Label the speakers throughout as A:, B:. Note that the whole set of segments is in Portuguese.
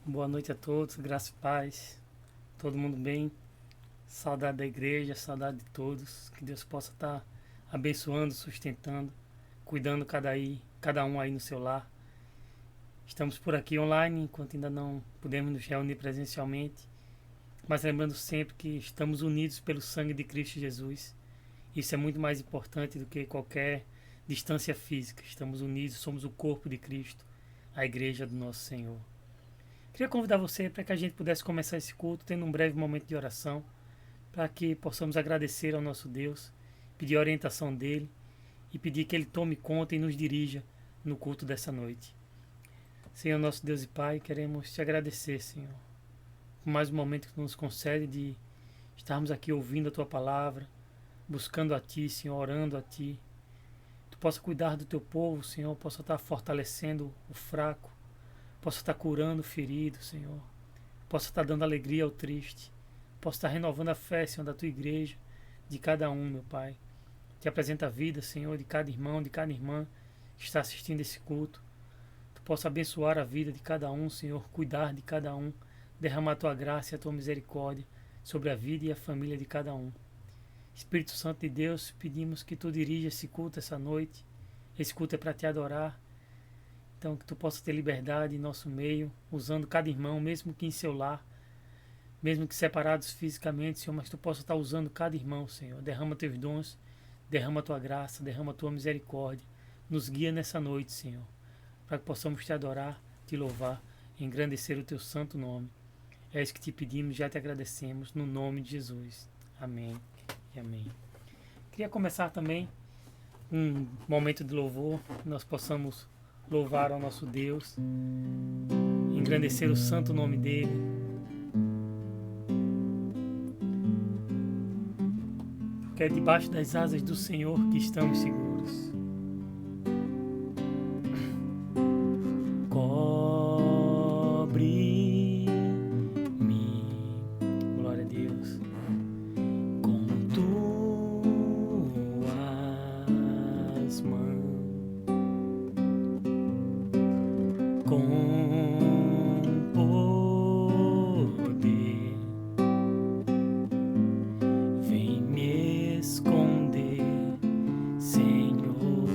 A: Boa noite a todos, graça e paz, todo mundo bem, saudade da igreja, saudade de todos, que Deus possa estar abençoando, sustentando, cuidando cada um aí no seu lar. Estamos por aqui online, enquanto ainda não podemos nos reunir presencialmente, mas lembrando sempre que estamos unidos pelo sangue de Cristo Jesus. Isso é muito mais importante do que qualquer distância física. Estamos unidos, somos o corpo de Cristo, a igreja do nosso Senhor. Queria convidar você para que a gente pudesse começar esse culto tendo um breve momento de oração, para que possamos agradecer ao nosso Deus, pedir a orientação dele e pedir que ele tome conta e nos dirija no culto dessa noite. Senhor nosso Deus e Pai, queremos te agradecer, Senhor, por mais um momento que tu nos concede de estarmos aqui ouvindo a tua palavra, buscando a ti, Senhor, orando a ti. Tu possa cuidar do teu povo, Senhor, possa estar fortalecendo o fraco, possa estar curando o ferido, Senhor. Possa estar dando alegria ao triste. Possa estar renovando a fé, Senhor, da tua igreja, de cada um, meu Pai. Te apresenta a vida, Senhor, de cada irmão, de cada irmã que está assistindo esse culto. Tu possa abençoar a vida de cada um, Senhor, cuidar de cada um, derramar a tua graça e a tua misericórdia sobre a vida e a família de cada um. Espírito Santo de Deus, pedimos que tu dirija esse culto essa noite. Esse culto é para te adorar. Então, que tu possa ter liberdade em nosso meio, usando cada irmão, mesmo que em seu lar, mesmo que separados fisicamente, Senhor, mas tu possa estar usando cada irmão, Senhor. Derrama teus dons, derrama a tua graça, derrama a tua misericórdia. Nos guia nessa noite, Senhor, para que possamos te adorar, te louvar, engrandecer o teu santo nome. É isso que te pedimos, já te agradecemos, no nome de Jesus. Amém e amém. Queria começar também um momento de louvor, que nós possamos louvar ao nosso Deus, engrandecer o santo nome dele. Porque é debaixo das asas do Senhor que estamos seguros. Cobre-me, glória a Deus, com tuas mãos, com poder, vem me esconder, Senhor.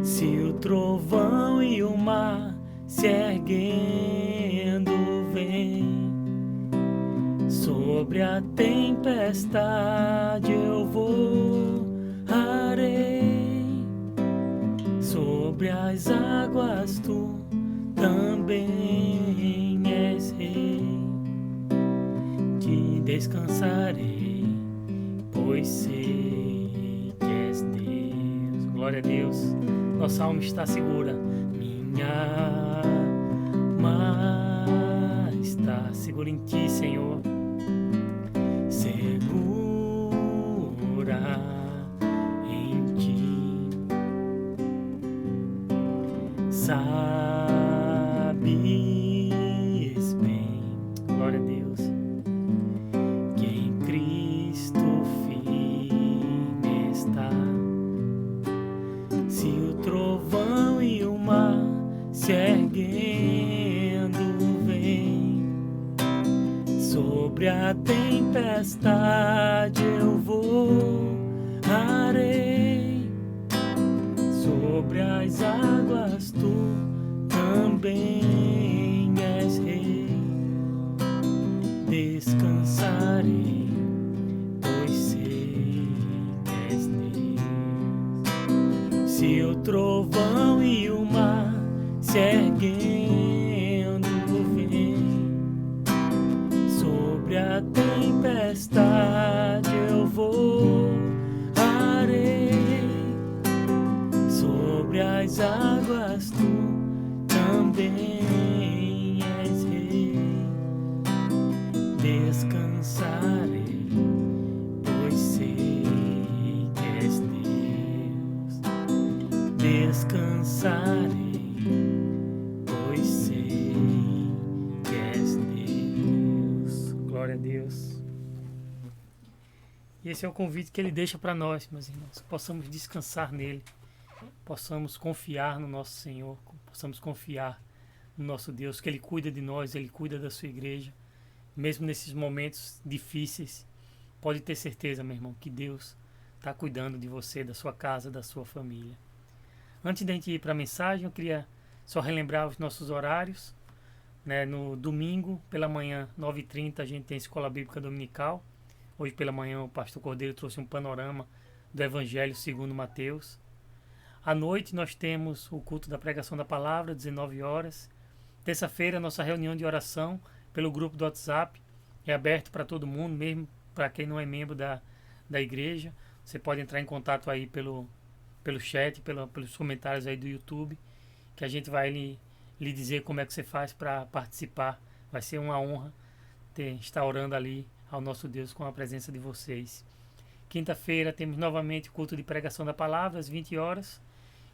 A: Se o trovão e o mar se erguendo vem, sobre a tempestade eu voarei, sobre as águas tu também és rei. Te descansarei, pois sei que és Deus. Glória a Deus, nossa alma está segura. Minha alma está segura em ti, Senhor. Segura em ti. Sabes bem, glória a Deus, que em Cristo firme está. Se o trovão e o mar se erguendo vem, sobre a tempestade eu voarei, sobre as águas tu também és rei. Descansarei, pois sei que és Deus. Se o trovão e o mar se erguendo vem, sobre a tempestade eu voarei, sobre as águas tu também és rei. Descansarei, pois sei que és Deus. Descansarei, pois sei que és Deus. Glória a Deus. E esse é o convite que ele deixa para nós, meus irmãos, que possamos descansar nele, possamos confiar no nosso Senhor, possamos confiar no nosso Deus, que Ele cuida de nós, Ele cuida da sua igreja. Mesmo nesses momentos difíceis, pode ter certeza, meu irmão, que Deus está cuidando de você, da sua casa, da sua família. Antes de a gente ir para a mensagem, eu queria só relembrar os nossos horários. Né? No domingo, pela manhã, 9h30, a gente tem Escola Bíblica Dominical. Hoje pela manhã o pastor Cordeiro trouxe um panorama do Evangelho segundo Mateus. À noite nós temos o culto da pregação da palavra, 19 horas. Terça-feira, nossa reunião de oração pelo grupo do WhatsApp. É aberto para todo mundo, mesmo para quem não é membro da igreja. Você pode entrar em contato aí pelo chat, pelos comentários aí do YouTube, que a gente vai lhe dizer como é que você faz para participar. Vai ser uma honra estar orando ali ao nosso Deus com a presença de vocês. Quinta-feira temos novamente o culto de pregação da palavra, às 20 horas.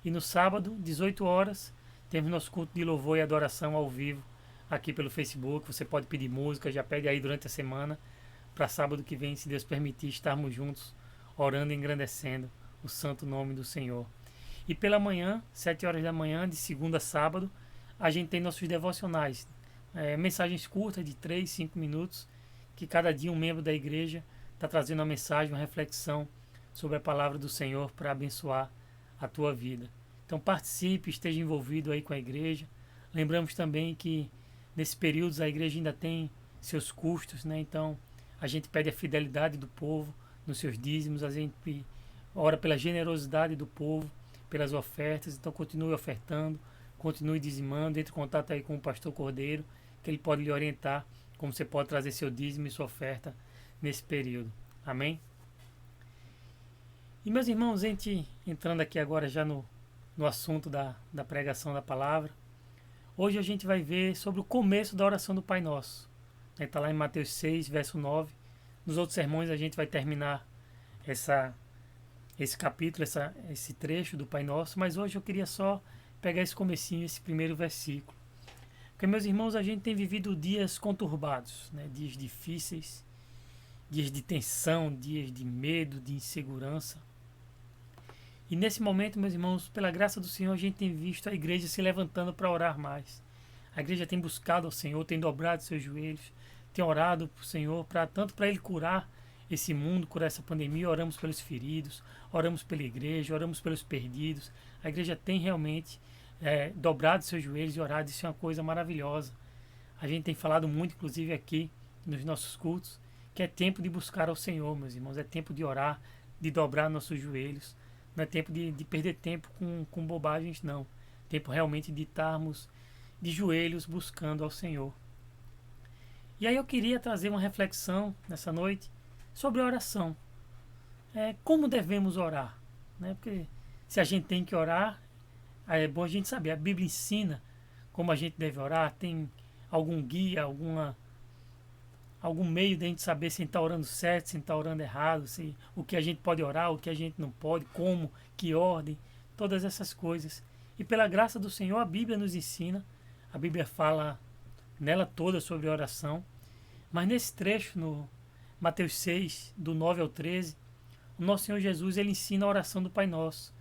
A: E no sábado, 18 horas, temos nosso culto de louvor e adoração ao vivo aqui pelo Facebook. Você pode pedir música, já pede aí durante a semana, para sábado que vem, se Deus permitir, estarmos juntos, orando e engrandecendo o santo nome do Senhor. E pela manhã, 7 horas da manhã, de segunda a sábado, a gente tem nossos devocionais. Mensagens curtas de 3, 5 minutos, que cada dia um membro da igreja está trazendo uma mensagem, uma reflexão sobre a palavra do Senhor para abençoar a tua vida. Então participe, esteja envolvido aí com a igreja. Lembramos também que nesse período a igreja ainda tem seus custos, né? Então a gente pede a fidelidade do povo nos seus dízimos, a gente ora pela generosidade do povo, pelas ofertas. Então continue ofertando, continue dizimando, entre em contato aí com o pastor Cordeiro, que ele pode lhe orientar como você pode trazer seu dízimo e sua oferta nesse período. Amém? E meus irmãos, a gente entrando aqui agora já no assunto da pregação da palavra, hoje a gente vai ver sobre o começo da oração do Pai Nosso. Está lá em Mateus 6, verso 9. Nos outros sermões a gente vai terminar esse capítulo, esse trecho do Pai Nosso, mas hoje eu queria só pegar esse comecinho, esse primeiro versículo. Porque, meus irmãos, a gente tem vivido dias conturbados, né? Dias difíceis, dias de tensão, dias de medo, de insegurança. E nesse momento, meus irmãos, pela graça do Senhor, a gente tem visto a igreja se levantando para orar mais. A igreja tem buscado ao Senhor, tem dobrado seus joelhos, tem orado para o Senhor, tanto para Ele curar esse mundo, curar essa pandemia. Oramos pelos feridos, oramos pela igreja, oramos pelos perdidos. A igreja tem realmente dobrado seus joelhos e orado. Isso é uma coisa maravilhosa. A gente tem falado muito, inclusive aqui nos nossos cultos, que é tempo de buscar ao Senhor, meus irmãos. É tempo de orar, de dobrar nossos joelhos. Não é tempo de perder tempo com bobagens, não. Tempo realmente de estarmos de joelhos buscando ao Senhor. E aí eu queria trazer uma reflexão nessa noite sobre a oração. Como devemos orar? Né? Porque se a gente tem que orar, é bom a gente saber. A Bíblia ensina como a gente deve orar. Tem algum guia, algum meio de a gente saber se está orando certo, se está orando errado, se o que a gente pode orar, o que a gente não pode, como, que ordem, todas essas coisas. E pela graça do Senhor, a Bíblia nos ensina, a Bíblia fala nela toda sobre oração, mas nesse trecho, no Mateus 6, do 9 ao 13, o nosso Senhor Jesus, ele ensina a oração do Pai Nosso.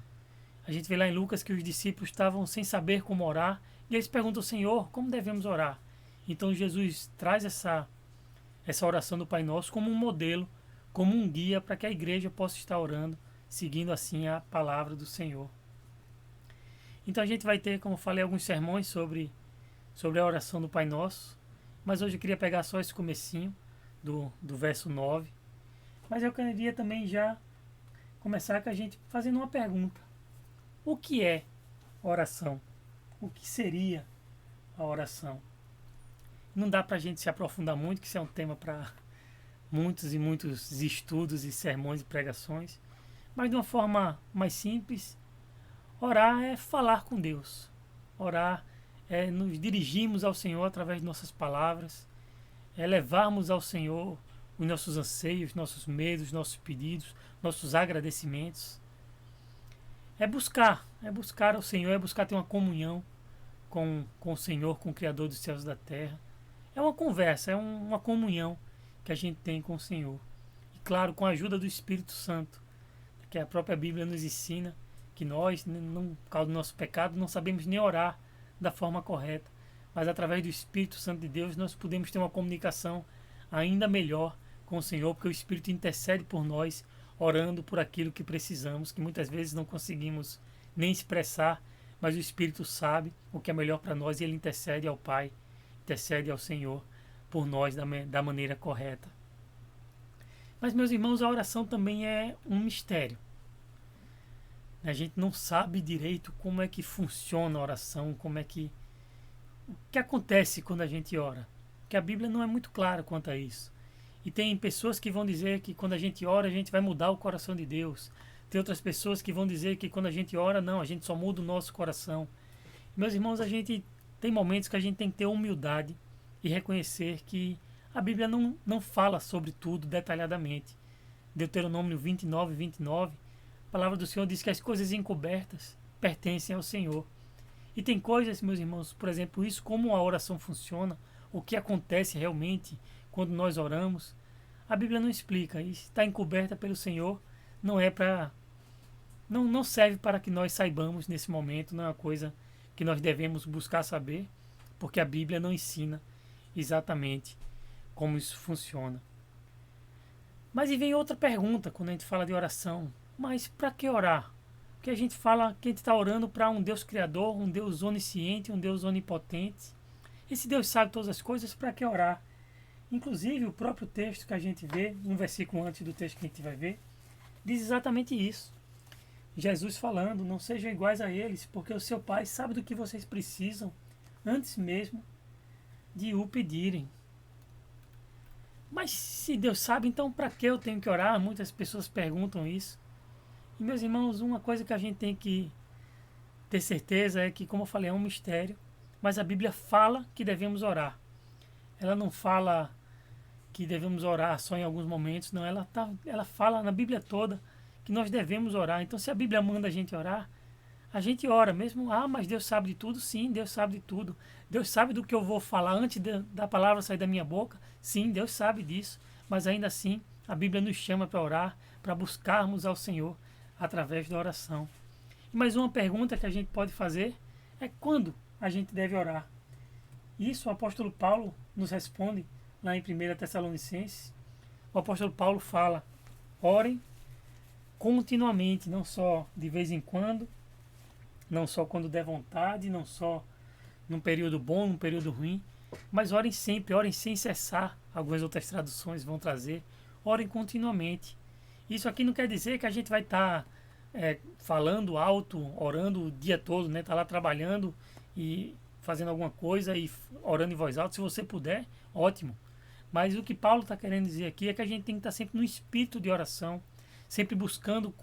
A: A gente vê lá em Lucas que os discípulos estavam sem saber como orar, e eles perguntam ao Senhor, como devemos orar? Então Jesus traz essa oração do Pai Nosso como um modelo, como um guia para que a igreja possa estar orando, seguindo assim a palavra do Senhor. Então a gente vai ter, como eu falei, alguns sermões sobre a oração do Pai Nosso, mas hoje eu queria pegar só esse comecinho do verso 9. Mas eu queria também já começar com a gente fazendo uma pergunta. O que é oração? O que seria a oração? Não dá para a gente se aprofundar muito, que isso é um tema para muitos e muitos estudos e sermões e pregações. Mas de uma forma mais simples, orar é falar com Deus. Orar é nos dirigirmos ao Senhor através de nossas palavras, é levarmos ao Senhor os nossos anseios, nossos medos, nossos pedidos, nossos agradecimentos. É buscar ao Senhor, é buscar ter uma comunhão com o Senhor, com o Criador dos céus e da terra. É uma conversa, é uma comunhão que a gente tem com o Senhor. E claro, com a ajuda do Espírito Santo, que a própria Bíblia nos ensina que nós, por causa do nosso pecado, não sabemos nem orar da forma correta. mas através do Espírito Santo de Deus nós podemos ter uma comunicação ainda melhor com o Senhor, porque o Espírito intercede por nós, orando por aquilo que precisamos, que muitas vezes não conseguimos nem expressar, mas o Espírito sabe o que é melhor para nós e ele intercede ao Pai, intercede ao Senhor por nós da maneira correta. Mas, meus irmãos, a oração também é um mistério. A gente não sabe direito como é que funciona a oração, o que acontece quando a gente ora. Porque a Bíblia não é muito clara quanto a isso. E tem pessoas que vão dizer que quando a gente ora, a gente vai mudar o coração de Deus. Tem outras pessoas que vão dizer que quando a gente ora, não, a gente só muda o nosso coração. Meus irmãos, a gente tem momentos que a gente tem que ter humildade e reconhecer que a Bíblia não fala sobre tudo detalhadamente. Deuteronômio 29, 29, a palavra do Senhor diz que as coisas encobertas pertencem ao Senhor. E tem coisas, meus irmãos, por exemplo, isso, como a oração funciona, o que acontece realmente quando nós oramos, a Bíblia não explica. E está encoberta pelo Senhor, não serve para que nós saibamos nesse momento, não é uma coisa que nós devemos buscar saber, porque a Bíblia não ensina exatamente como isso funciona. Mas e vem outra pergunta quando a gente fala de oração. Mas para que orar? Porque a gente fala que a gente está orando para um Deus criador, um Deus onisciente, um Deus onipotente. Esse Deus sabe todas as coisas, para que orar? Inclusive o próprio texto que a gente vê, um versículo antes do texto que a gente vai ver, diz exatamente isso. Jesus falando, não sejam iguais a eles, porque o seu Pai sabe do que vocês precisam antes mesmo de o pedirem. Mas se Deus sabe, então para que eu tenho que orar? Muitas pessoas perguntam isso. E meus irmãos, uma coisa que a gente tem que ter certeza é que, como eu falei, é um mistério, mas a Bíblia fala que devemos orar. Ela não fala que devemos orar só em alguns momentos, não, ela fala na Bíblia toda que nós devemos orar. Então, se a Bíblia manda a gente orar, a gente ora mesmo. Mas Deus sabe de tudo? Sim, Deus sabe de tudo. Deus sabe do que eu vou falar antes da palavra sair da minha boca? Sim, Deus sabe disso. Mas ainda assim, a Bíblia nos chama para orar, para buscarmos ao Senhor através da oração. E mais uma pergunta que a gente pode fazer é quando a gente deve orar. Isso o apóstolo Paulo nos responde lá em 1 Tessalonicenses. O apóstolo Paulo fala: orem continuamente, não só de vez em quando, não só quando der vontade, não só num período bom, num período ruim, mas orem sempre, orem sem cessar. Algumas outras traduções vão trazer: orem continuamente. Isso aqui não quer dizer que a gente vai estar falando alto, orando o dia todo, né? Tá lá trabalhando e fazendo alguma coisa e orando em voz alta. Se você puder, ótimo. Mas o que Paulo está querendo dizer aqui é que a gente tem que estar sempre no espírito de oração, sempre buscando,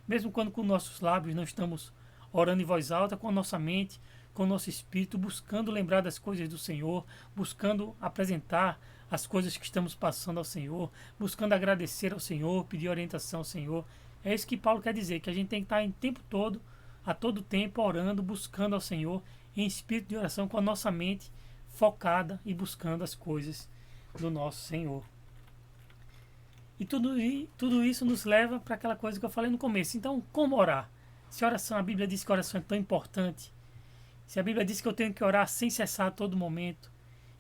A: mesmo quando com nossos lábios não estamos orando em voz alta, com a nossa mente, com o nosso espírito, buscando lembrar das coisas do Senhor, buscando apresentar as coisas que estamos passando ao Senhor, buscando agradecer ao Senhor, pedir orientação ao Senhor. É isso que Paulo quer dizer, que a gente tem que estar em tempo todo, a todo tempo, orando, buscando ao Senhor, em espírito de oração, com a nossa mente focada e buscando as coisas do nosso Senhor. E tudo isso nos leva para aquela coisa que eu falei no começo. Então, como orar? Se a Bíblia diz que a oração é tão importante, se a Bíblia diz que eu tenho que orar sem cessar a todo momento,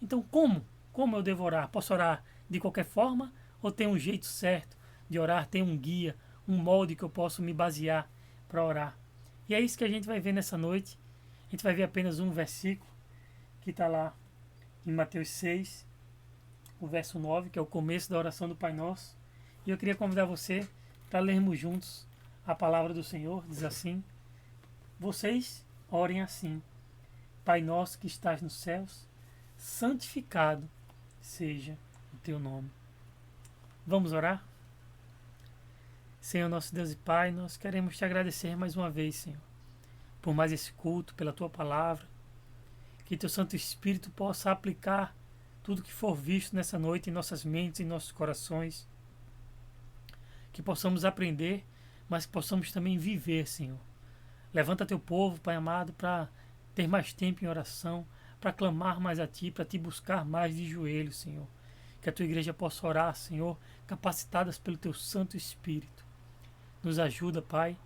A: então como eu devo orar? Posso orar de qualquer forma ou tem um jeito certo de orar? Tem um guia, um molde que eu posso me basear para orar? E é isso que a gente vai ver nessa noite. A gente vai ver apenas um versículo que está lá em Mateus 6, o verso 9, que é o começo da oração do Pai Nosso. E eu queria convidar você para lermos juntos a palavra do Senhor. Diz assim: vocês orem assim: Pai nosso que estás nos céus, santificado seja o teu nome. Vamos orar? Senhor, nosso Deus e Pai, nós queremos te agradecer mais uma vez, Senhor, por mais esse culto, pela tua palavra. Que teu Santo Espírito possa aplicar tudo que for visto nessa noite em nossas mentes, em nossos corações. Que possamos aprender, mas que possamos também viver, Senhor. Levanta teu povo, Pai amado, para ter mais tempo em oração, para clamar mais a Ti, para Te buscar mais de joelhos, Senhor. Que a Tua igreja possa orar, Senhor, capacitadas pelo Teu Santo Espírito. Nos ajuda, Pai,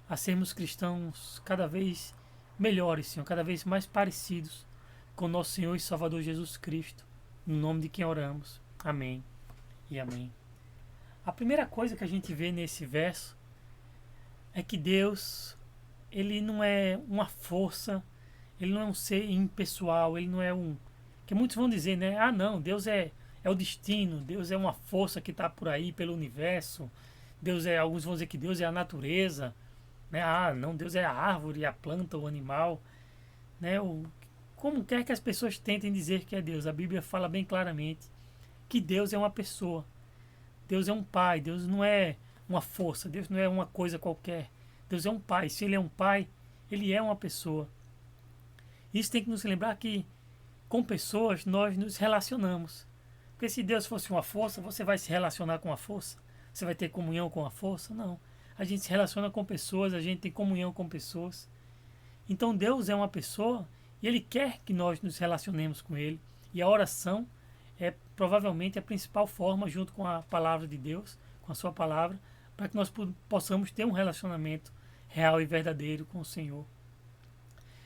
A: a sermos cristãos cada vez melhores, Senhor, cada vez mais parecidos com nosso Senhor e Salvador Jesus Cristo, no nome de quem oramos. Amém e amém. A primeira coisa que a gente vê nesse verso é que Deus, ele não é uma força, ele não é um ser impessoal, ele não é um... Que muitos vão dizer, né? Ah, não, Deus é o destino, Deus é uma força que está por aí pelo universo, Deus é... Alguns vão dizer que Deus é a natureza, né? Ah, não, Deus é a árvore, a planta, o animal, né? Como quer que as pessoas tentem dizer que é Deus, a Bíblia fala bem claramente que Deus é uma pessoa. Deus é um pai, Deus não é uma força, Deus não é uma coisa qualquer. Deus é um pai. Se ele é um pai, ele é uma pessoa. Isso tem que nos lembrar que com pessoas nós nos relacionamos. Porque se Deus fosse uma força, você vai se relacionar com a força? Você vai ter comunhão com a força? Não. A gente se relaciona com pessoas, a gente tem comunhão com pessoas. Então Deus é uma pessoa e Ele quer que nós nos relacionemos com Ele. E a oração é provavelmente a principal forma, junto com a palavra de Deus, com a sua palavra, para que nós possamos ter um relacionamento real e verdadeiro com o Senhor.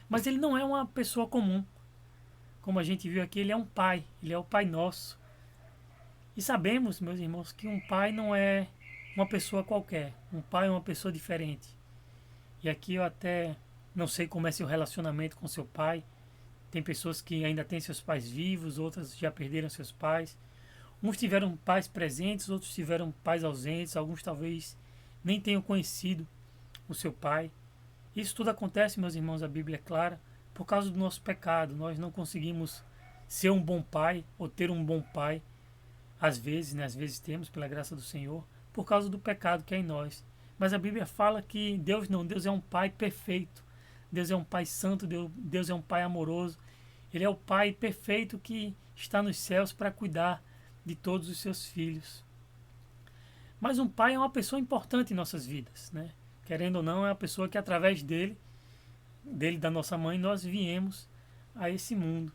A: Mas Ele não é uma pessoa comum. Como a gente viu aqui, Ele é um Pai. Ele é o Pai nosso. E sabemos, meus irmãos, que um pai não é uma pessoa qualquer. Um pai é uma pessoa diferente. E aqui eu até não sei como é seu relacionamento com seu pai. Tem pessoas que ainda têm seus pais vivos, outras já perderam seus pais. Uns tiveram pais presentes, outros tiveram pais ausentes. Alguns talvez nem tenham conhecido o seu pai. Isso tudo acontece, meus irmãos, a Bíblia é clara, por causa do nosso pecado. Nós não conseguimos ser um bom pai ou ter um bom pai. Às vezes, né? Às vezes temos, pela graça do Senhor, por causa do pecado que é em nós. Mas a Bíblia fala que Deus não, Deus é um Pai perfeito. Deus é um Pai santo, Deus é um Pai amoroso. Ele é o Pai perfeito que está nos céus para cuidar de todos os seus filhos. Mas um pai é uma pessoa importante em nossas vidas, né? Querendo ou não, é uma pessoa que através dele, da nossa mãe, nós viemos a esse mundo.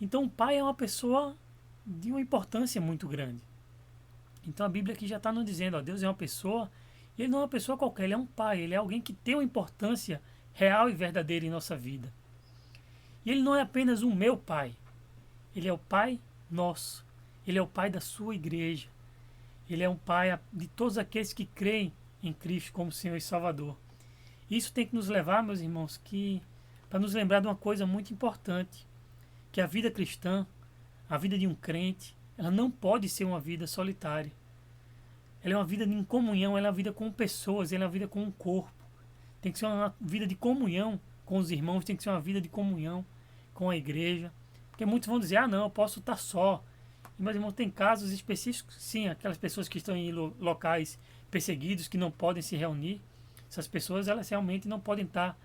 A: Então o pai é uma pessoa de uma importância muito grande. Então a Bíblia aqui já está nos dizendo, ó, Deus é uma pessoa, e Ele não é uma pessoa qualquer, Ele é um pai, Ele é alguém que tem uma importância real e verdadeira em nossa vida. E Ele não é apenas o meu pai, Ele é o Pai nosso, Ele é o Pai da sua igreja, Ele é um Pai de todos aqueles que creem em Cristo como Senhor e Salvador. Isso tem que nos levar, meus irmãos, para nos lembrar de uma coisa muito importante, que a vida cristã, a vida de um crente, ela não pode ser uma vida solitária. Ela é uma vida em comunhão, ela é uma vida com pessoas, ela é uma vida com um corpo. Tem que ser uma vida de comunhão com os irmãos, tem que ser uma vida de comunhão com a igreja. Porque muitos vão dizer, ah não, eu posso estar só. E, meus irmãos, tem casos específicos, sim, aquelas pessoas que estão em locais perseguidos, que não podem se reunir. Essas pessoas, elas realmente não podem estar,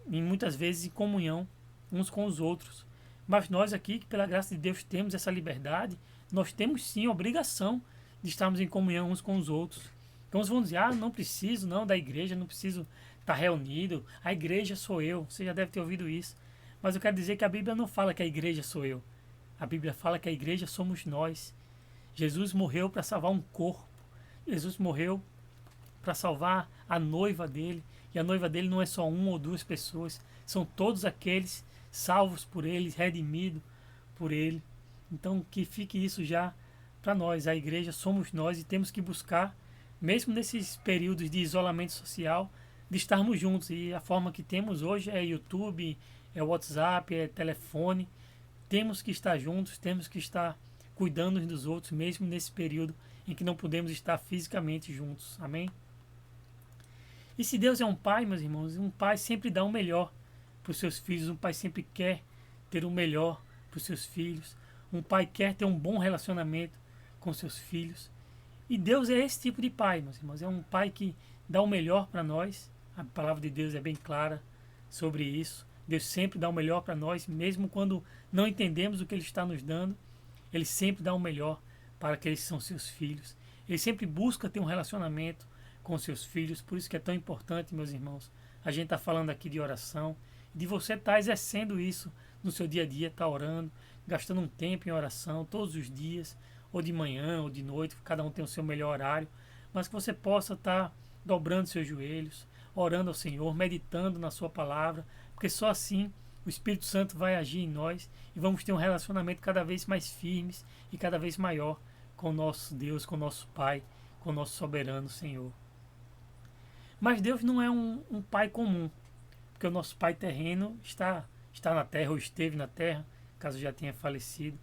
A: muitas vezes, em comunhão uns com os outros. Mas nós aqui, que pela graça de Deus temos essa liberdade, nós temos sim a obrigação de estarmos em comunhão uns com os outros. Então uns vão dizer, ah, não preciso não da igreja, não preciso estar reunido, a igreja sou eu. Você já deve ter ouvido isso. Mas eu quero dizer que a Bíblia não fala que a igreja sou eu. A Bíblia fala que a igreja somos nós. Jesus morreu para salvar um corpo. Jesus morreu para salvar a noiva dele. E a noiva dele não é só uma ou duas pessoas, são todos aqueles salvos por Ele, redimidos por Ele. Então que fique isso já para nós. A igreja somos nós e temos que buscar, mesmo nesses períodos de isolamento social, de estarmos juntos. E a forma que temos hoje é YouTube, é WhatsApp, é telefone. Temos que estar juntos, temos que estar cuidando uns dos outros, mesmo nesse período em que não podemos estar fisicamente juntos. Amém? E se Deus é um pai, meus irmãos, um pai sempre dá o melhor para os seus filhos, um pai sempre quer ter o melhor para os seus filhos, um pai quer ter um bom relacionamento com seus filhos. E Deus é esse tipo de pai, meus irmãos, é um pai que dá o melhor para nós. A palavra de Deus é bem clara sobre isso. Deus sempre dá o melhor para nós, mesmo quando não entendemos o que Ele está nos dando, Ele sempre dá o melhor para aqueles que são seus filhos. Ele sempre busca ter um relacionamento com seus filhos, por isso que é tão importante, meus irmãos. A gente está falando aqui de oração, de você estar exercendo isso no seu dia a dia, estar orando, gastando um tempo em oração todos os dias, ou de manhã ou de noite, cada um tem o seu melhor horário, mas que você possa estar dobrando seus joelhos, orando ao Senhor, meditando na sua palavra, porque só assim o Espírito Santo vai agir em nós e vamos ter um relacionamento cada vez mais firmes e cada vez maior com o nosso Deus, com o nosso Pai, com o nosso soberano Senhor. Mas Deus não é um Pai comum, porque o nosso Pai terreno está na terra ou esteve na terra, caso já tenha falecido.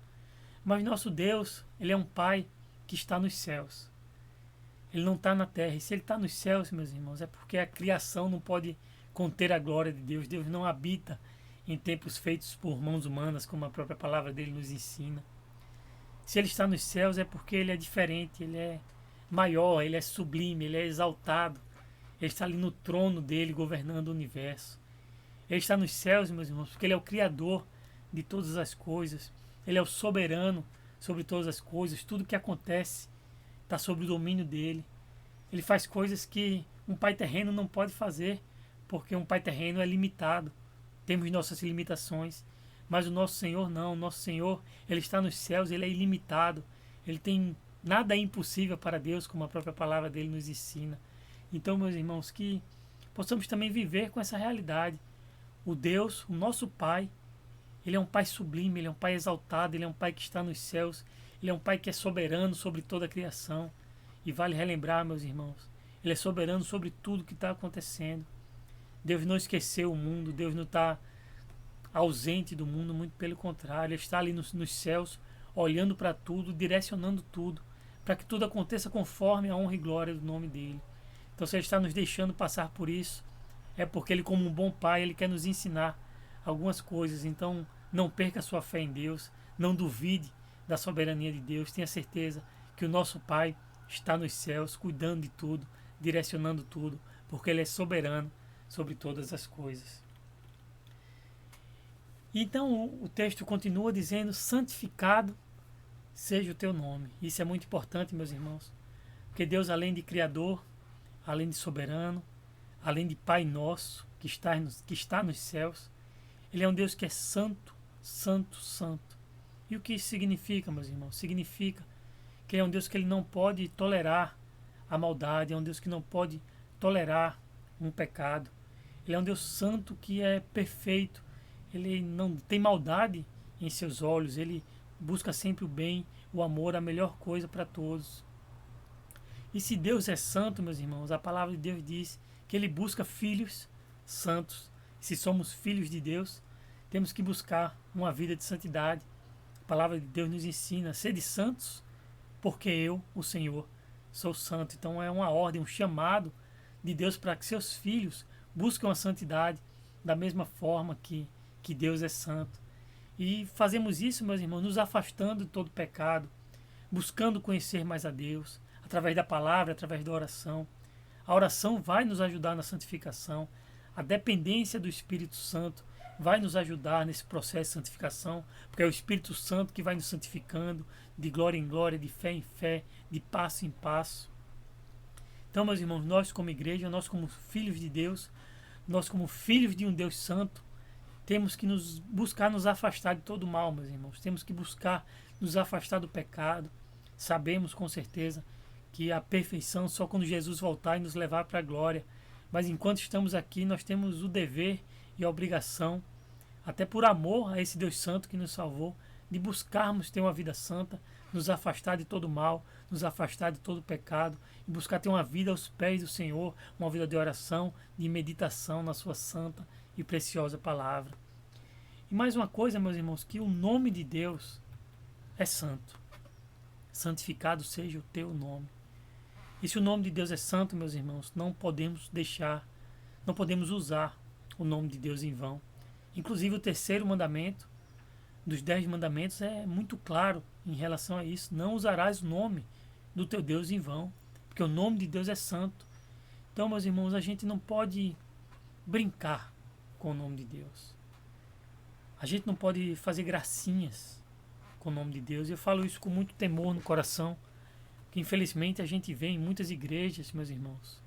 A: Mas nosso Deus, Ele é um Pai que está nos céus. Ele não está na terra. E se Ele está nos céus, meus irmãos, é porque a criação não pode conter a glória de Deus. Deus não habita em templos feitos por mãos humanas, como a própria palavra dele nos ensina. Se Ele está nos céus, é porque Ele é diferente, Ele é maior, Ele é sublime, Ele é exaltado. Ele está ali no trono dele, governando o universo. Ele está nos céus, meus irmãos, porque Ele é o Criador de todas as coisas. Ele é o soberano sobre todas as coisas. Tudo que acontece está sob o domínio dele. Ele faz coisas que um pai terreno não pode fazer, porque um pai terreno é limitado. Temos nossas limitações. Mas o nosso Senhor não. O nosso Senhor, Ele está nos céus, Ele é ilimitado. Ele tem nada é impossível para Deus, como a própria palavra dele nos ensina. Então, meus irmãos, que possamos também viver com essa realidade. O Deus, o nosso Pai, Ele é um Pai sublime, Ele é um Pai exaltado, Ele é um Pai que está nos céus, Ele é um Pai que é soberano sobre toda a criação. E vale relembrar, meus irmãos, Ele é soberano sobre tudo que está acontecendo. Deus não esqueceu o mundo, Deus não está ausente do mundo, muito pelo contrário, Ele está ali nos céus, olhando para tudo, direcionando tudo, para que tudo aconteça conforme a honra e glória do nome dEle. Então, se Ele está nos deixando passar por isso, é porque Ele, como um bom Pai, Ele quer nos ensinar algumas coisas. Então, não perca a sua fé em Deus, não duvide da soberania de Deus, tenha certeza que o nosso Pai está nos céus, cuidando de tudo, direcionando tudo, porque Ele é soberano sobre todas as coisas. Então, o texto continua dizendo: santificado seja o teu nome. Isso é muito importante, meus irmãos, porque Deus, além de Criador, além de soberano, além de Pai nosso, que está nos céus, Ele é um Deus que é santo, santo, santo. E o que isso significa, meus irmãos? Significa que Ele é um Deus que Ele não pode tolerar a maldade, é um Deus que não pode tolerar um pecado. Ele é um Deus santo que é perfeito, Ele não tem maldade em seus olhos, Ele busca sempre o bem, o amor, a melhor coisa para todos. E se Deus é santo, meus irmãos, a palavra de Deus diz que Ele busca filhos santos. Se somos filhos de Deus, temos que buscar uma vida de santidade. A palavra de Deus nos ensina: sede santos, porque eu, o Senhor, sou santo. Então é uma ordem, um chamado de Deus para que seus filhos busquem a santidade da mesma forma que Deus é santo. E fazemos isso, meus irmãos, nos afastando de todo pecado, buscando conhecer mais a Deus, através da palavra, através da oração. A oração vai nos ajudar na santificação. A dependência do Espírito Santo vai nos ajudar nesse processo de santificação, porque é o Espírito Santo que vai nos santificando de glória em glória, de fé em fé, de passo em passo. Então, meus irmãos, nós como igreja, nós como filhos de Deus, nós como filhos de um Deus santo, temos que buscar nos afastar de todo mal, meus irmãos. Temos que buscar nos afastar do pecado. Sabemos com certeza que a perfeição só quando Jesus voltar e nos levar para a glória. Mas enquanto estamos aqui, nós temos o dever e a obrigação, até por amor a esse Deus santo que nos salvou, de buscarmos ter uma vida santa, nos afastar de todo mal, nos afastar de todo pecado e buscar ter uma vida aos pés do Senhor, uma vida de oração, de meditação na sua santa e preciosa palavra. E mais uma coisa, meus irmãos, que o nome de Deus é santo. Santificado seja o teu nome. E se o nome de Deus é santo, meus irmãos, não podemos usar o nome de Deus em vão. Inclusive o terceiro mandamento dos 10 mandamentos é muito claro em relação a isso: não usarás o nome do teu Deus em vão, porque o nome de Deus é santo. Então, meus irmãos, a gente não pode brincar com o nome de Deus. A gente não pode fazer gracinhas com o nome de Deus. E eu falo isso com muito temor no coração, que infelizmente a gente vê em muitas igrejas, meus irmãos,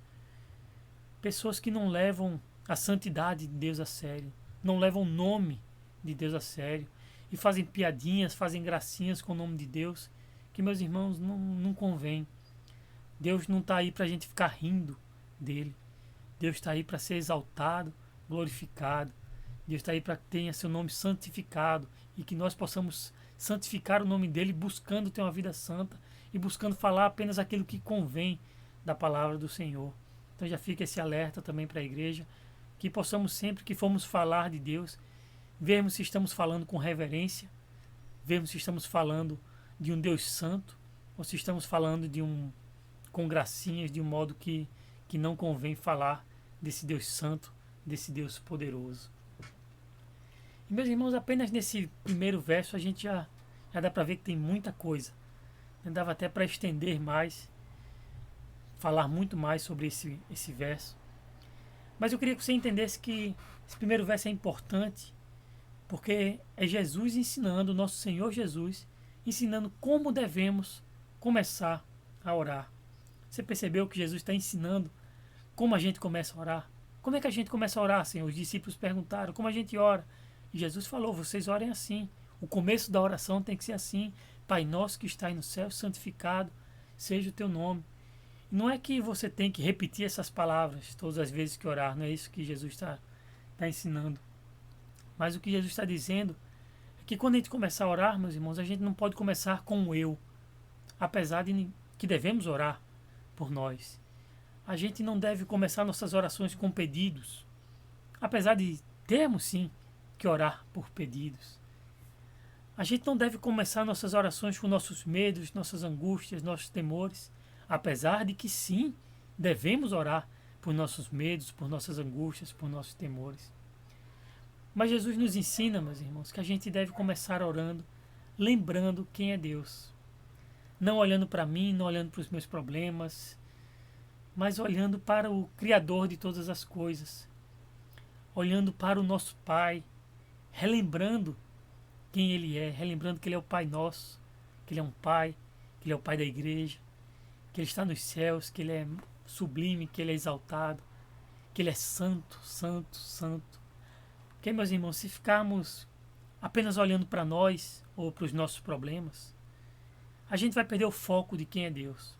A: pessoas que não levam a santidade de Deus a sério, não levam o nome de Deus a sério, e fazem piadinhas, fazem gracinhas com o nome de Deus, que, meus irmãos, não convém. Deus não está aí para a gente ficar rindo dele. Deus está aí para ser exaltado, glorificado. Deus está aí para que tenha seu nome santificado e que nós possamos santificar o nome dele buscando ter uma vida santa e buscando falar apenas aquilo que convém da palavra do Senhor. Então já fica esse alerta também para a igreja, que possamos sempre que formos falar de Deus, vermos se estamos falando com reverência, vermos se estamos falando de um Deus santo ou se estamos falando de com gracinhas, de um modo que não convém falar desse Deus santo, desse Deus poderoso. E, meus irmãos, apenas nesse primeiro verso a gente já dá para ver que tem muita coisa. Dava até para estender mais, falar muito mais sobre esse verso. Mas eu queria que você entendesse que esse primeiro verso é importante, porque é Jesus ensinando, nosso Senhor Jesus, ensinando como devemos começar a orar. Você percebeu que Jesus está ensinando como a gente começa a orar? Como é que a gente começa a orar, Senhor? Os discípulos perguntaram, como a gente ora? E Jesus falou, vocês orem assim. O começo da oração tem que ser assim. Pai nosso que está no céu, santificado seja o teu nome. Não é que você tem que repetir essas palavras todas as vezes que orar, não é isso que Jesus está ensinando. Mas o que Jesus está dizendo é que quando a gente começar a orar, meus irmãos, a gente não pode começar com o eu, apesar de que devemos orar por nós. A gente não deve começar nossas orações com pedidos, apesar de termos sim que orar por pedidos. A gente não deve começar nossas orações com nossos medos, nossas angústias, nossos temores, apesar de que sim, devemos orar por nossos medos, por nossas angústias, por nossos temores. Mas Jesus nos ensina, meus irmãos, que a gente deve começar orando, lembrando quem é Deus. Não olhando para mim, não olhando para os meus problemas, mas olhando para o Criador de todas as coisas. Olhando para o nosso Pai, relembrando quem Ele é, relembrando que Ele é o Pai nosso, que Ele é um Pai, que Ele é o Pai da igreja, que Ele está nos céus, que Ele é sublime, que Ele é exaltado, que Ele é santo, santo, santo. Porque, meus irmãos, se ficarmos apenas olhando para nós ou para os nossos problemas, a gente vai perder o foco de quem é Deus.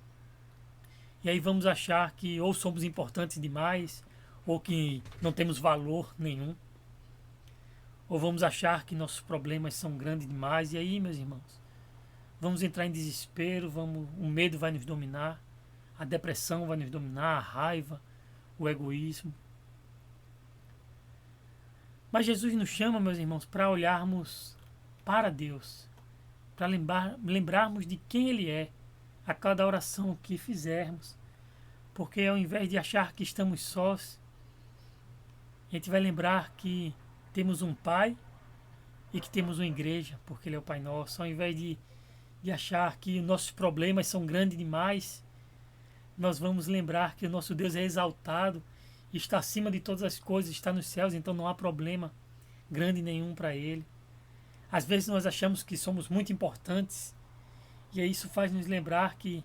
A: E aí vamos achar que ou somos importantes demais, ou que não temos valor nenhum. Ou vamos achar que nossos problemas são grandes demais. E aí, meus irmãos, vamos entrar em desespero, o medo vai nos dominar, a depressão vai nos dominar, a raiva, o egoísmo. Mas Jesus nos chama, meus irmãos, para olharmos para Deus, para lembrarmos de quem Ele é a cada oração que fizermos. Porque ao invés de achar que estamos sós, a gente vai lembrar que temos um Pai e que temos uma igreja, porque Ele é o Pai nosso. Ao invés de achar que nossos problemas são grandes demais, nós vamos lembrar que o nosso Deus é exaltado, está acima de todas as coisas, está nos céus, então não há problema grande nenhum para Ele. Às vezes nós achamos que somos muito importantes, e aí isso faz nos lembrar que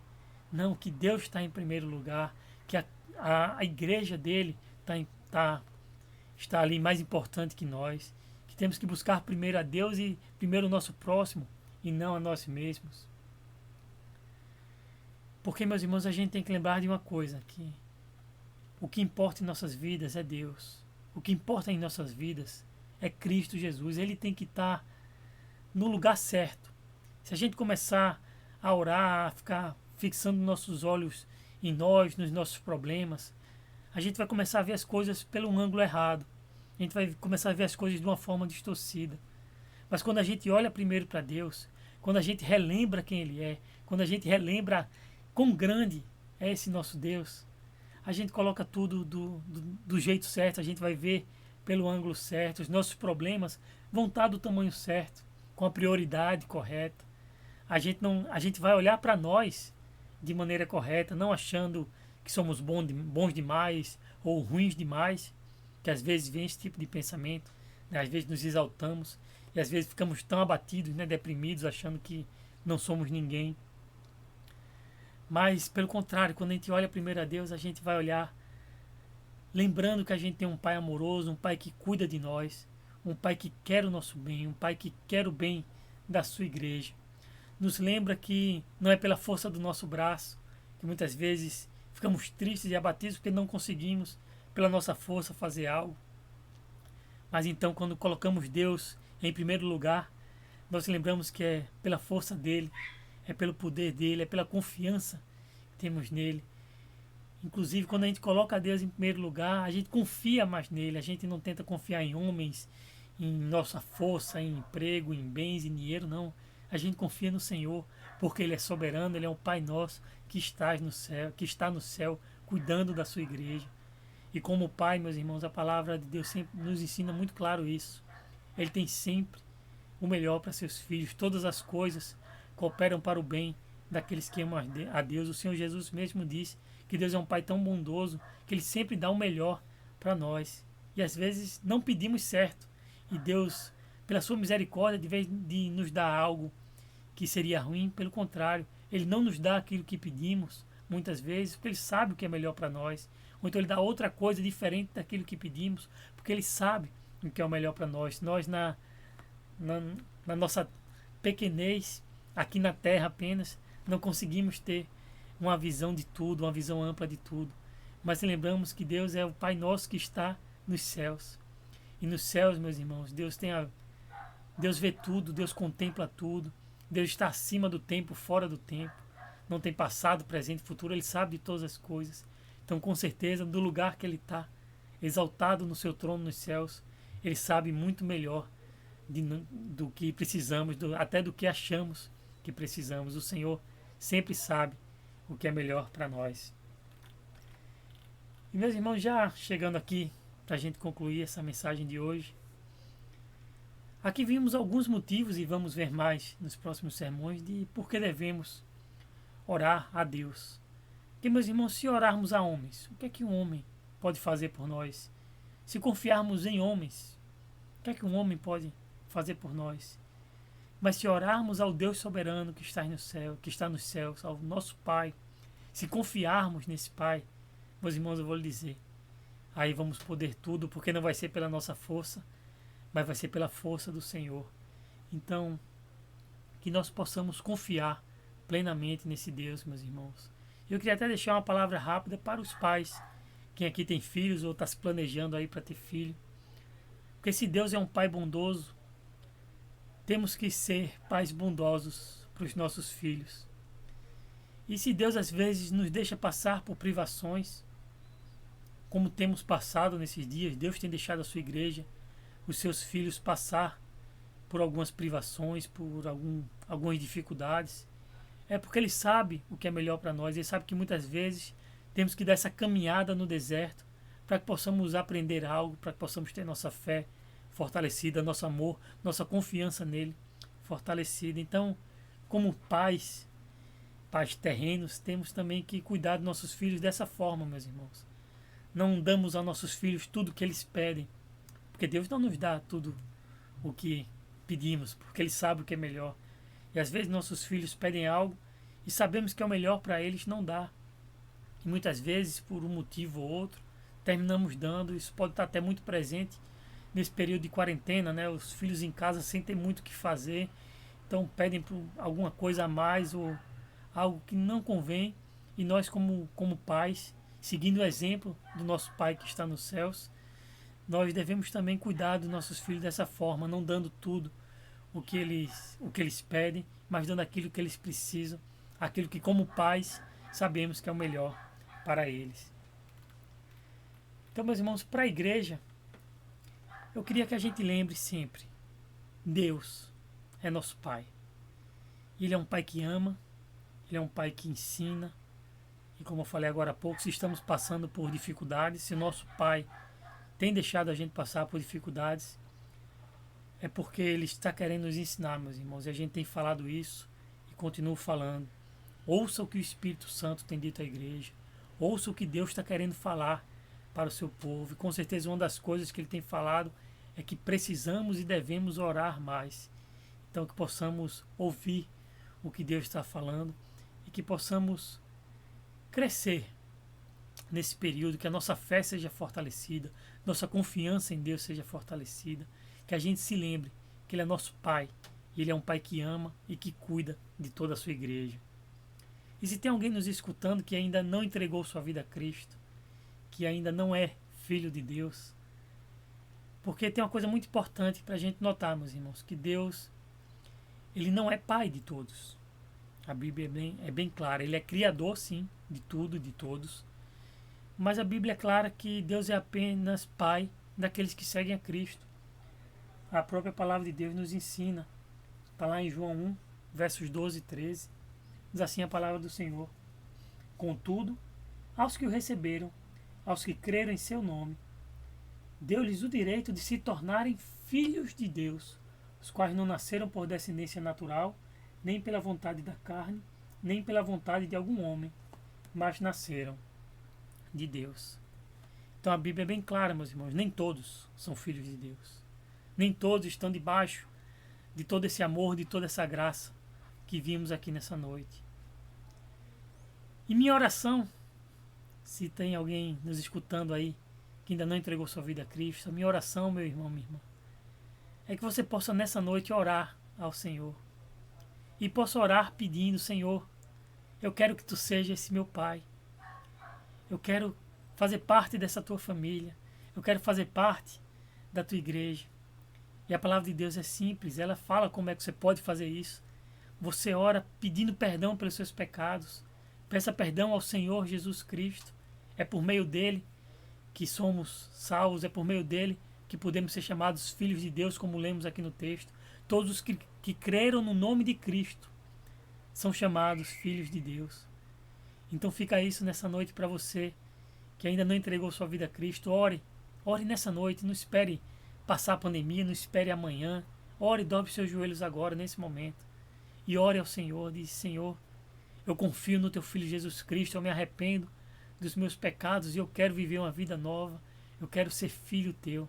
A: não, que Deus está em primeiro lugar, que a igreja dele está ali mais importante que nós, que temos que buscar primeiro a Deus e primeiro o nosso próximo, e não a nós mesmos. Porque, meus irmãos, a gente tem que lembrar de uma coisa, que o que importa em nossas vidas é Deus. O que importa em nossas vidas é Cristo Jesus. Ele tem que estar no lugar certo. Se a gente começar a orar, a ficar fixando nossos olhos em nós, nos nossos problemas, a gente vai começar a ver as coisas pelo ângulo errado. A gente vai começar a ver as coisas de uma forma distorcida. Mas quando a gente olha primeiro para Deus, quando a gente relembra quem Ele é, quando a gente relembra quão grande é esse nosso Deus, a gente coloca tudo do jeito certo, a gente vai ver pelo ângulo certo, os nossos problemas vão estar do tamanho certo, com a prioridade correta. A gente vai olhar para nós de maneira correta, não achando que somos bons demais ou ruins demais, que às vezes vem esse tipo de pensamento, né? Às vezes nos exaltamos e às vezes ficamos tão abatidos, né, deprimidos, achando que não somos ninguém. Mas, pelo contrário, quando a gente olha primeiro a Deus, a gente vai olhar lembrando que a gente tem um Pai amoroso, um Pai que cuida de nós, um Pai que quer o nosso bem, um Pai que quer o bem da sua igreja. Nos lembra que não é pela força do nosso braço, que muitas vezes ficamos tristes e abatidos porque não conseguimos, pela nossa força, fazer algo. Mas então, quando colocamos Deus em primeiro lugar, nós lembramos que é pela força dele, é pelo poder dele, é pela confiança que temos nele. Inclusive, quando a gente coloca Deus em primeiro lugar, a gente confia mais nele, a gente não tenta confiar em homens, em nossa força, em emprego, em bens, em dinheiro, não. A gente confia no Senhor, porque Ele é soberano, Ele é um Pai nosso que está no céu, cuidando da sua igreja. E como Pai, meus irmãos, a palavra de Deus sempre nos ensina muito claro isso. Ele tem sempre o melhor para seus filhos. Todas as coisas cooperam para o bem daqueles que amam a Deus. O Senhor Jesus mesmo disse que Deus é um Pai tão bondoso que Ele sempre dá o melhor para nós. E às vezes não pedimos certo. E Deus, pela sua misericórdia, de vez de nos dar algo que seria ruim, pelo contrário, Ele não nos dá aquilo que pedimos, muitas vezes, porque Ele sabe o que é melhor para nós. Ou então Ele dá outra coisa diferente daquilo que pedimos, porque Ele sabe o que é o melhor para nós. Nós, na, na nossa pequenez, aqui na terra apenas, não conseguimos ter uma visão de tudo, uma visão ampla de tudo. Mas lembramos que Deus é o Pai nosso que está nos céus. E nos céus, meus irmãos, Deus vê tudo, Deus contempla tudo. Deus está acima do tempo, fora do tempo. Não tem passado, presente, futuro. Ele sabe de todas as coisas. Então, com certeza, do lugar que Ele está, exaltado no seu trono nos céus, Ele sabe muito melhor do que precisamos, até do que achamos que precisamos. O Senhor sempre sabe o que é melhor para nós. E, meus irmãos, já chegando aqui para a gente concluir essa mensagem de hoje, aqui vimos alguns motivos, e vamos ver mais nos próximos sermões, de por que devemos orar a Deus. Porque, meus irmãos, se orarmos a homens, o que é que um homem pode fazer por nós? Se confiarmos em homens, o que é que um homem pode fazer por nós? Mas se orarmos ao Deus soberano que está no céu, que está nos céus, ao nosso Pai, se confiarmos nesse Pai, meus irmãos, eu vou lhe dizer, aí vamos poder tudo, porque não vai ser pela nossa força, mas vai ser pela força do Senhor. Então, que nós possamos confiar plenamente nesse Deus, meus irmãos. Eu queria até deixar uma palavra rápida para os pais, quem aqui tem filhos ou está se planejando aí para ter filho. Porque se Deus é um Pai bondoso, temos que ser pais bondosos para os nossos filhos. E se Deus às vezes nos deixa passar por privações, como temos passado nesses dias, Deus tem deixado a sua igreja, os seus filhos passar por algumas privações, por algumas dificuldades, é porque Ele sabe o que é melhor para nós. Ele sabe que muitas vezes temos que dar essa caminhada no deserto para que possamos aprender algo, para que possamos ter nossa fé fortalecida, nosso amor, nossa confiança nele fortalecida. Então, como pais terrenos, temos também que cuidar dos nossos filhos dessa forma, meus irmãos. Não damos aos nossos filhos tudo o que eles pedem, porque Deus não nos dá tudo o que pedimos, porque Ele sabe o que é melhor. E às vezes nossos filhos pedem algo e sabemos que é o melhor para eles, não dá. E muitas vezes, por um motivo ou outro, terminamos dando. Isso pode estar até muito presente nesse período de quarentena, né? Os filhos em casa sem ter muito o que fazer, então pedem por alguma coisa a mais ou algo que não convém. E nós, como pais, seguindo o exemplo do nosso Pai que está nos céus, nós devemos também cuidar dos nossos filhos dessa forma, não dando tudo o que eles pedem, mas dando aquilo que eles precisam, aquilo que como pais sabemos que é o melhor para eles. Então, meus irmãos, para a igreja, eu queria que a gente lembre sempre, Deus é nosso Pai. Ele é um Pai que ama, Ele é um Pai que ensina, e como eu falei agora há pouco, se estamos passando por dificuldades, se o nosso Pai tem deixado a gente passar por dificuldades, é porque Ele está querendo nos ensinar, meus irmãos. E a gente tem falado isso e continuo falando. Ouça o que o Espírito Santo tem dito à igreja. Ouça o que Deus está querendo falar para o seu povo. E com certeza uma das coisas que Ele tem falado é que precisamos e devemos orar mais. Então que possamos ouvir o que Deus está falando e que possamos crescer nesse período, que a nossa fé seja fortalecida, nossa confiança em Deus seja fortalecida, que a gente se lembre que Ele é nosso Pai, e Ele é um Pai que ama e que cuida de toda a sua igreja. E se tem alguém nos escutando que ainda não entregou sua vida a Cristo, que ainda não é filho de Deus, Porque tem uma coisa muito importante para a gente notar, meus irmãos, que Deus, ele não é pai de todos. A Bíblia é bem clara. Ele é criador, sim, de tudo e de todos. Mas a Bíblia é clara que Deus é apenas pai daqueles que seguem a Cristo. A própria palavra de Deus nos ensina. Está lá em João 1, versos 12 e 13. Diz assim a palavra do Senhor. Contudo, aos que o receberam, aos que creram em seu nome, deu-lhes o direito de se tornarem filhos de Deus, os quais não nasceram por descendência natural, nem pela vontade da carne, nem pela vontade de algum homem, mas nasceram de Deus. Então a Bíblia é bem clara, meus irmãos, nem todos são filhos de Deus. Nem todos estão debaixo de todo esse amor, de toda essa graça que vimos aqui nessa noite. E minha oração, se tem alguém nos escutando aí que ainda não entregou sua vida a Cristo, a minha oração, meu irmão, minha irmã, é que você possa nessa noite orar ao Senhor. E possa orar pedindo: Senhor, eu quero que Tu seja esse meu Pai. Eu quero fazer parte dessa Tua família. Eu quero fazer parte da Tua igreja. E a palavra de Deus é simples, ela fala como é que você pode fazer isso. Você ora pedindo perdão pelos seus pecados. Peça perdão ao Senhor Jesus Cristo. É por meio dele que somos salvos, é por meio dele que podemos ser chamados filhos de Deus, como lemos aqui no texto. Todos os que creram no nome de Cristo são chamados filhos de Deus. Então fica isso nessa noite para você que ainda não entregou sua vida a Cristo. Ore nessa noite, não espere passar a pandemia, não espere amanhã. Ore, dobre seus joelhos agora, nesse momento. E ore ao Senhor, diz: Senhor, eu confio no Teu Filho Jesus Cristo, eu me arrependo dos meus pecados e eu quero viver uma vida nova, eu quero ser filho Teu.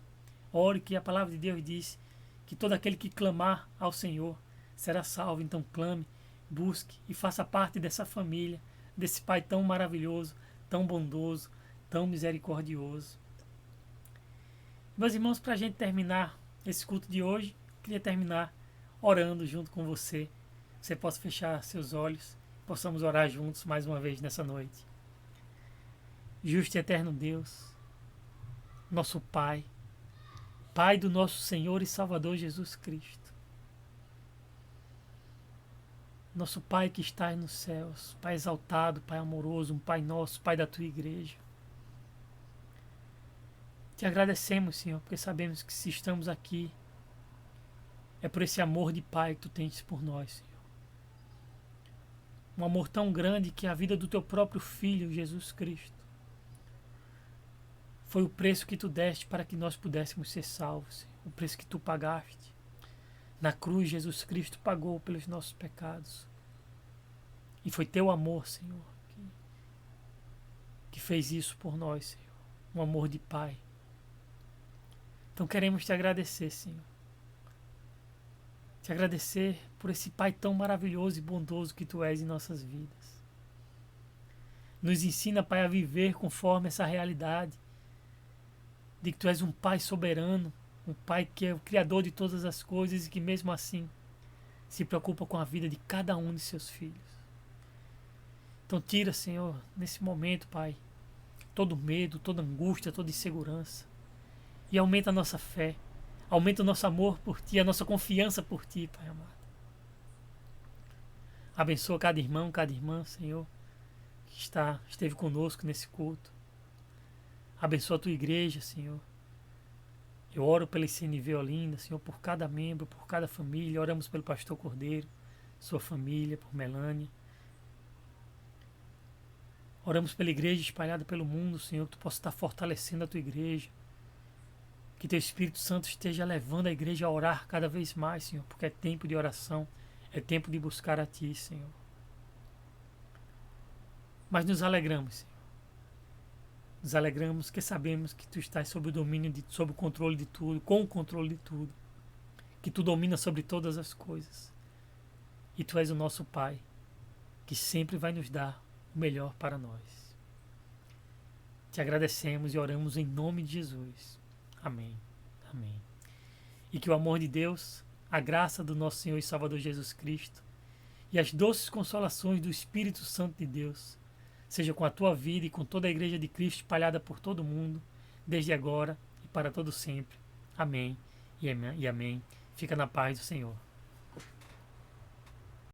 A: Ore, que a palavra de Deus diz que todo aquele que clamar ao Senhor será salvo. Então clame, busque e faça parte dessa família, desse Pai tão maravilhoso, tão bondoso, tão misericordioso. Meus irmãos, para a gente terminar esse culto de hoje, queria terminar orando junto com você. Você possa fechar seus olhos, possamos orar juntos mais uma vez nessa noite. Justo e eterno Deus, nosso Pai, Pai do nosso Senhor e Salvador Jesus Cristo. Nosso Pai que estás nos céus, Pai exaltado, Pai amoroso, um Pai nosso, Pai da Tua igreja. Te agradecemos, Senhor, porque sabemos que se estamos aqui é por esse amor de Pai que Tu tens por nós, Senhor. Um amor tão grande que a vida do Teu próprio Filho, Jesus Cristo, foi o preço que Tu deste para que nós pudéssemos ser salvos, Senhor. O preço que Tu pagaste. Na cruz, Jesus Cristo pagou pelos nossos pecados. E foi Teu amor, Senhor, que fez isso por nós, Senhor. Um amor de Pai. Então queremos Te agradecer, Senhor. Te agradecer por esse Pai tão maravilhoso e bondoso que Tu és em nossas vidas. Nos ensina, Pai, a viver conforme essa realidade de que Tu és um Pai soberano, um Pai que é o Criador de todas as coisas e que mesmo assim se preocupa com a vida de cada um de Seus filhos. Então tira, Senhor, nesse momento, Pai, todo medo, toda angústia, toda insegurança e aumenta a nossa fé, aumenta o nosso amor por Ti, a nossa confiança por Ti, Pai amado. Abençoa cada irmão, cada irmã, Senhor, que esteve conosco nesse culto. Abençoa a Tua igreja, Senhor. Eu oro pela ICNV Olinda, Senhor, por cada membro, por cada família. Oramos pelo pastor Cordeiro, sua família, por Melânia. Oramos pela igreja espalhada pelo mundo, Senhor, que Tu possa estar fortalecendo a Tua igreja. Que Teu Espírito Santo esteja levando a igreja a orar cada vez mais, Senhor, porque é tempo de oração, é tempo de buscar a Ti, Senhor. Mas nos alegramos, Senhor. Nos alegramos porque sabemos que Tu estás sob o domínio, sob o controle de tudo, com o controle de tudo. Que Tu dominas sobre todas as coisas. E Tu és o nosso Pai, que sempre vai nos dar o melhor para nós. Te agradecemos e oramos em nome de Jesus. Amém. Amém. E que o amor de Deus, a graça do nosso Senhor e Salvador Jesus Cristo e as doces consolações do Espírito Santo de Deus seja com a tua vida e com toda a igreja de Cristo espalhada por todo o mundo, desde agora e para todo sempre. Amém e amém. Fica na paz do Senhor.